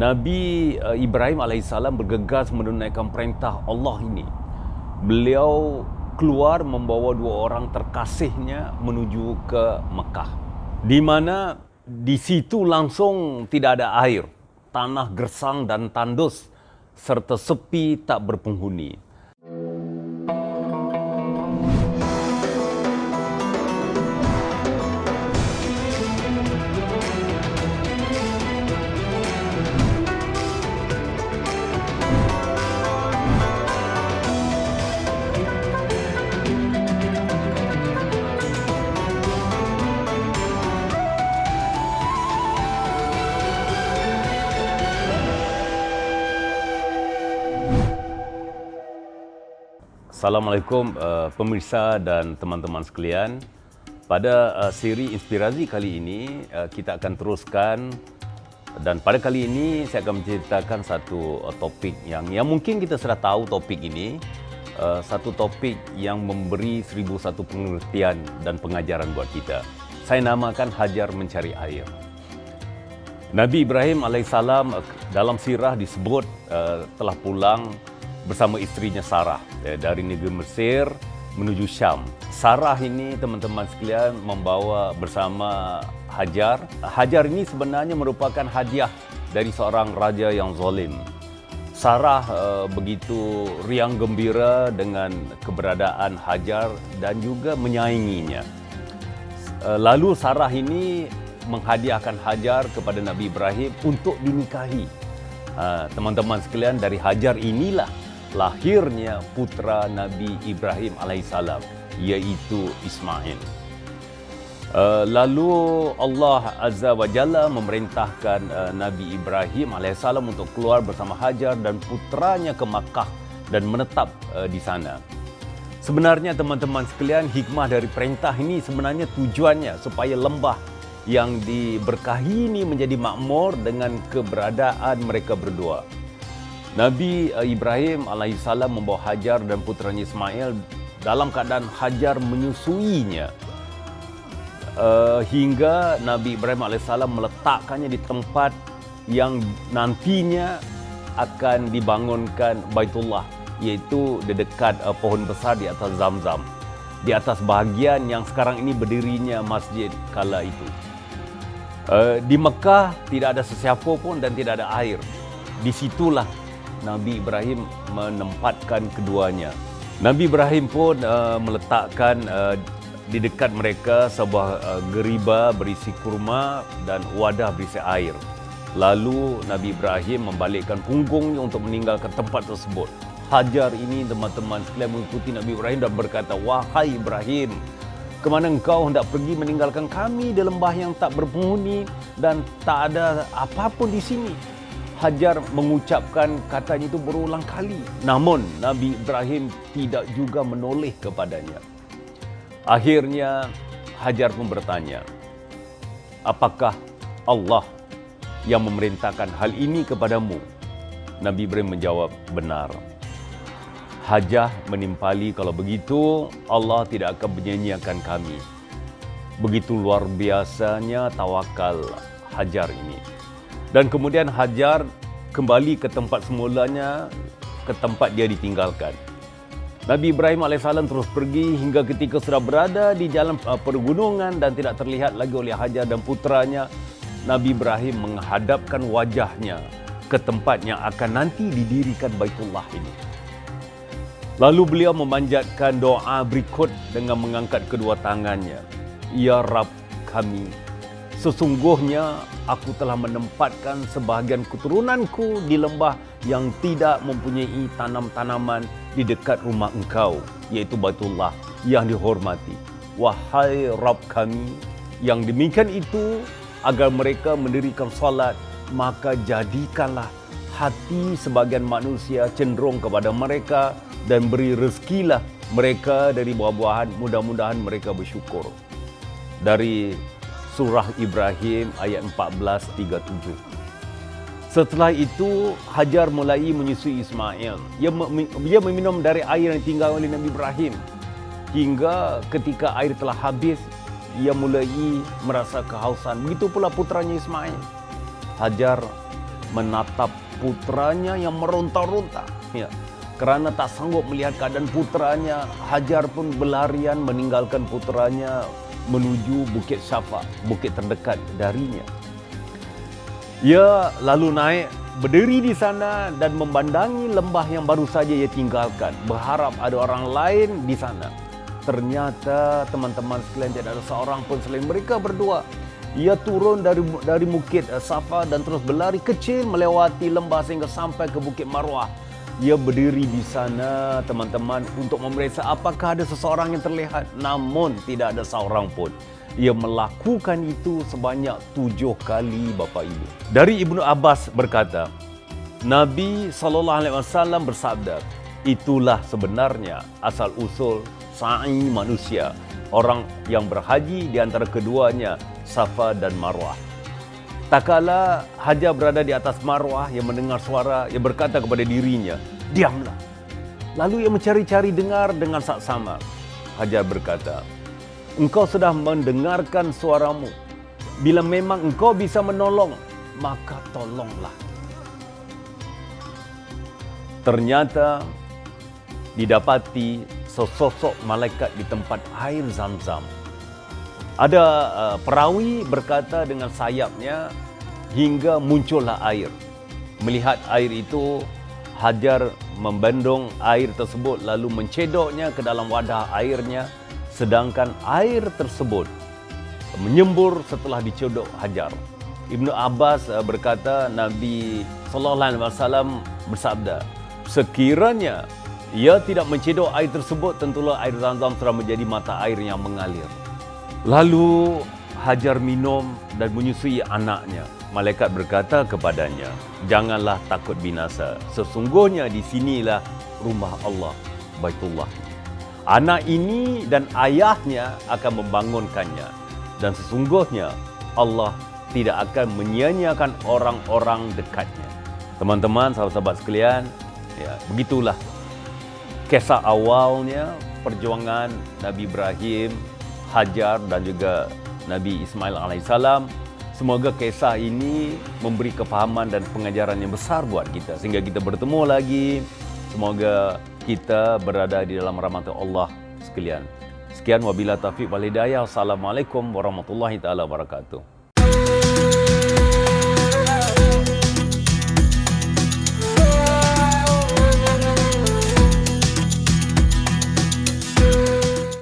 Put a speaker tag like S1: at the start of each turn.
S1: Nabi Ibrahim alaihissalam bergegas menunaikan perintah Allah ini. Beliau keluar membawa dua orang terkasihnya menuju ke Mekah, di mana di situ langsung tidak ada air, tanah gersang dan tandus, serta sepi tak berpenghuni. Assalamualaikum pemirsa dan teman-teman sekalian. Pada siri inspirasi kali ini kita akan teruskan, dan pada kali ini saya akan menceritakan satu topik yang mungkin kita sudah tahu topik ini. Satu topik yang memberi 1001 pengertian dan pengajaran buat kita. Saya namakan Hajar Mencari Air. Nabi Ibrahim alaihissalam dalam sirah disebut telah pulang bersama isterinya Sarah dari negeri Mesir menuju Syam. Sarah ini teman-teman sekalian membawa bersama Hajar. Hajar ini sebenarnya merupakan hadiah dari seorang raja yang zalim. Sarah begitu riang gembira dengan keberadaan Hajar dan juga menyayanginya. Lalu Sarah ini menghadiahkan Hajar kepada Nabi Ibrahim untuk dinikahi. Teman-teman sekalian, dari Hajar inilah lahirnya putra Nabi Ibrahim alaihissalam, iaitu Ismail. Lalu Allah Azza wa Jalla memerintahkan Nabi Ibrahim alaihissalam untuk keluar bersama Hajar dan putranya ke Makkah dan menetap di sana. Sebenarnya teman-teman sekalian, hikmah dari perintah ini sebenarnya tujuannya supaya lembah yang diberkahi ini menjadi makmur dengan keberadaan mereka berdua. Nabi Ibrahim alaihissalam membawa Hajar dan putranya Ismail dalam keadaan Hajar menyusuinya, hingga Nabi Ibrahim alaihissalam meletakkannya di tempat yang nantinya akan dibangunkan Baitullah, iaitu di dekat pohon besar di atas Zamzam, di atas bahagian yang sekarang ini berdirinya masjid kala itu. Di Mekah tidak ada sesiapa pun dan tidak ada air. Disitulah Nabi Ibrahim menempatkan keduanya. Nabi Ibrahim pun meletakkan di dekat mereka sebuah geriba berisi kurma dan wadah berisi air. Lalu Nabi Ibrahim membalikkan punggungnya untuk meninggalkan tempat tersebut. Hajar ini teman-teman sekalian mengikuti Nabi Ibrahim dan berkata, "Wahai Ibrahim, kemana engkau hendak pergi meninggalkan kami di lembah yang tak berpenghuni dan tak ada apapun di sini?" Hajar mengucapkan katanya itu berulang kali. Namun Nabi Ibrahim tidak juga menoleh kepadanya. Akhirnya Hajar pun bertanya, "Apakah Allah yang memerintahkan hal ini kepadamu?" Nabi Ibrahim menjawab, "Benar." Hajar menimpali, "Kalau begitu Allah tidak akan menyanyiakan kami." Begitu luar biasanya tawakal Hajar ini. Dan kemudian Hajar kembali ke tempat semulanya, ke tempat dia ditinggalkan. Nabi Ibrahim alaihissalam terus pergi hingga ketika sudah berada di jalan pergunungan dan tidak terlihat lagi oleh Hajar dan putranya, Nabi Ibrahim menghadapkan wajahnya ke tempat yang akan nanti didirikan Baitullah ini. Lalu beliau memanjatkan doa berikut dengan mengangkat kedua tangannya. "Ya Rabb kami, sesungguhnya aku telah menempatkan sebahagian keturunanku di lembah yang tidak mempunyai tanam-tanaman di dekat rumah engkau, iaitu Baitullah yang dihormati. Wahai Rabb kami, yang demikian itu agar mereka mendirikan salat, maka jadikanlah hati sebagian manusia cenderung kepada mereka dan beri rezekilah mereka dari buah-buahan, mudah-mudahan mereka bersyukur." Dari Surah Ibrahim ayat 14:37. Setelah itu Hajar mulai menyusui Ismail. Dia meminum dari air yang ditinggal oleh Nabi Ibrahim. Hingga ketika air telah habis, ia mulai merasa kehausan. Begitu pula putranya Ismail. Hajar menatap putranya yang meronta-ronta. Ya. Kerana tak sanggup melihat keadaan putranya, Hajar pun berlarian meninggalkan putranya menuju Bukit Syafa, bukit terdekat darinya. Ia lalu naik, berdiri di sana dan memandangi lembah yang baru saja ia tinggalkan, berharap ada orang lain di sana. Ternyata teman-teman sekalian, tidak ada seorang pun selain mereka berdua. Ia turun dari Bukit Safa dan terus berlari kecil melewati lembah sehingga sampai ke Bukit Marwah. Ia berdiri di sana, teman-teman, untuk memeriksa apakah ada seseorang yang terlihat. Namun tidak ada seorang pun. Ia melakukan itu sebanyak 7 kali, Bapa Ibu. Dari Ibnu Abbas berkata, Nabi SAW bersabda, itulah sebenarnya asal-usul sa'i manusia, orang yang berhaji di antara keduanya, Safa dan Marwah. Tak kala Hajar berada di atas Marwah, ia mendengar suara yang berkata kepada dirinya, diamlah. Lalu ia mencari-cari dengar dengan saksama. Hajar berkata, engkau sudah mendengarkan suaramu. Bila memang engkau bisa menolong, maka tolonglah. Ternyata didapati sesosok malaikat di tempat air Zam-Zam. Ada perawi berkata dengan sayapnya hingga muncullah air. Melihat air itu, Hajar membendung air tersebut lalu mencedoknya ke dalam wadah airnya, sedangkan air tersebut menyembur setelah dicedok Hajar. Ibnu Abbas berkata Nabi SAW bersabda, sekiranya ia tidak mencedok air tersebut, tentulah air Zam-Zam sudah menjadi mata air yang mengalir. Lalu Hajar minum dan menyusui anaknya. Malaikat berkata kepadanya, janganlah takut binasa. Sesungguhnya di sinilah rumah Allah, Baitullah. Anak ini dan ayahnya akan membangunkannya. Dan sesungguhnya Allah tidak akan menyia-nyiakan orang-orang dekatnya. Teman-teman, sahabat-sahabat sekalian, ya, begitulah kisah awalnya perjuangan Nabi Ibrahim, Hajar dan juga Nabi Ismail alaihissalam. Semoga kisah ini memberi kefahaman dan pengajaran yang besar buat kita sehingga kita bertemu lagi. Semoga kita berada di dalam rahmat Allah sekalian. Sekian wabillahi taufiq wal hidayah. Assalamualaikum warahmatullahi taala wabarakatuh.